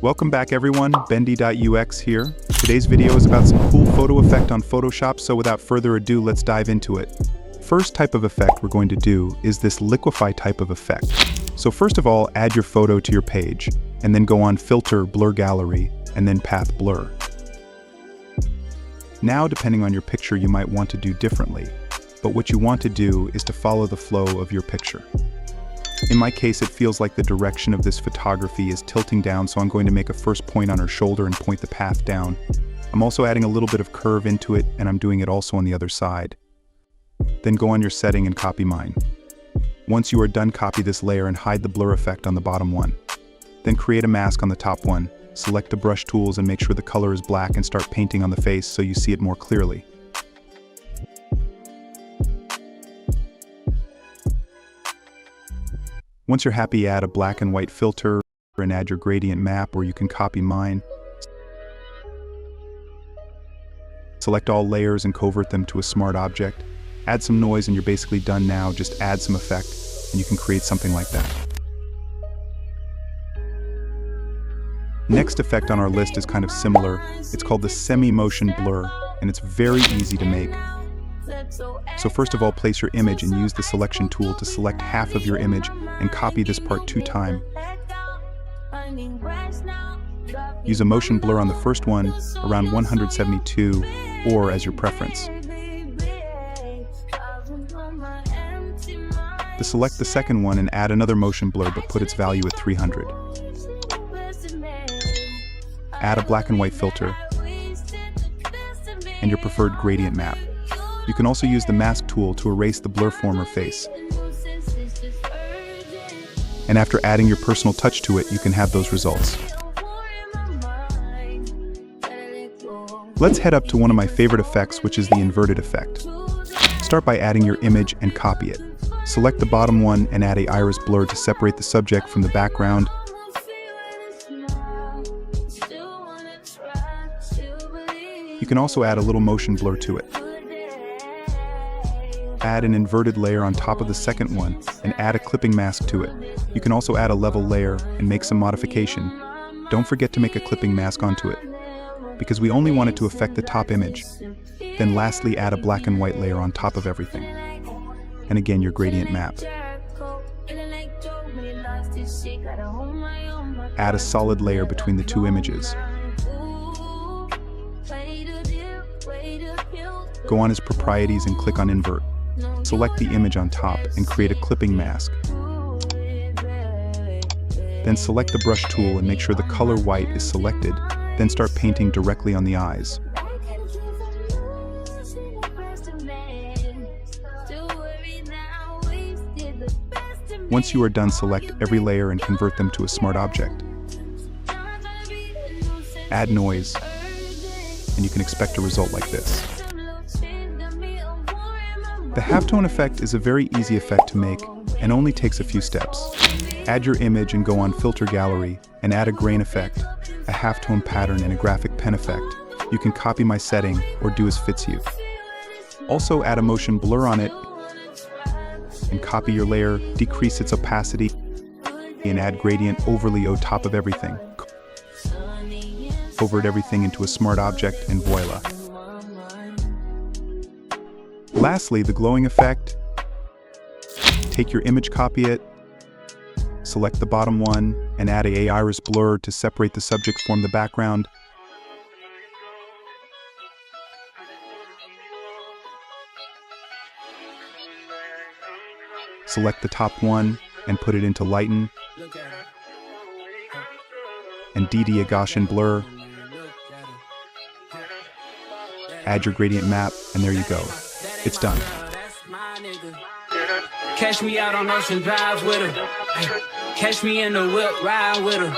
Welcome back everyone, Bendy.ux here. Today's video is about some cool photo effect on Photoshop, so without further ado, let's dive into it. First type of effect we're going to do is this liquify type of effect. So first of all, add your photo to your page, and then go on Filter, Blur Gallery, and then Path Blur. Now, depending on your picture, you might want to do differently, but what you want to do is to follow the flow of your picture. In my case, it feels like the direction of this photography is tilting down, so I'm going to make a first point on her shoulder and point the path down. I'm also adding a little bit of curve into it, and I'm doing it also on the other side. Then go on your setting and copy mine. Once you are done, copy this layer and hide the blur effect on the bottom one. Then create a mask on the top one, select the brush tools and make sure the color is black and start painting on the face so you see it more clearly. Once you're happy, add a black and white filter and add your gradient map, or you can copy mine. Select all layers and convert them to a smart object. Add some noise and you're basically done now. Just add some effect and you can create something like that. Next effect on our list is kind of similar. It's called the semi-motion blur, and it's very easy to make. So first of all, place your image and use the selection tool to select half of your image and copy this part 2 times. Use a motion blur on the first one, around 172, or as your preference. Select the second one and add another motion blur, but put its value at 300. Add a black and white filter and your preferred gradient map. You can also use the mask tool to erase the blur form or face. And after adding your personal touch to it, you can have those results. Let's head up to one of my favorite effects, which is the inverted effect. Start by adding your image and copy it. Select the bottom one and add an iris blur to separate the subject from the background. You can also add a little motion blur to it. Add an inverted layer on top of the second one and add a clipping mask to it. You can also add a level layer and make some modification. Don't forget to make a clipping mask onto it, because we only want it to affect the top image. Then lastly, add a black and white layer on top of everything. And again, your gradient map. Add a solid layer between the two images. Go on his properties and click on invert. Select the image on top and create a clipping mask. Then select the brush tool and make sure the color white is selected. Then start painting directly on the eyes. Once you are done, select every layer and convert them to a smart object. Add noise, and you can expect a result like this. The halftone effect is a very easy effect to make and only takes a few steps. Add your image and go on Filter Gallery and add a grain effect, a halftone pattern, and a graphic pen effect. You can copy my setting or do as fits you. Also add a motion blur on it and copy your layer, decrease its opacity, and add gradient overlay on top of everything. Convert everything into a smart object and voila. Lastly, the glowing effect. Take your image, copy it, select the bottom one, and add an iris blur to separate the subject from the background. Select the top one and put it into lighten. And DD a Gaussian blur. Add your gradient map, and there you go. It's done. Catch me out on Ocean Drive with her. Catch me in the whip, ride with her.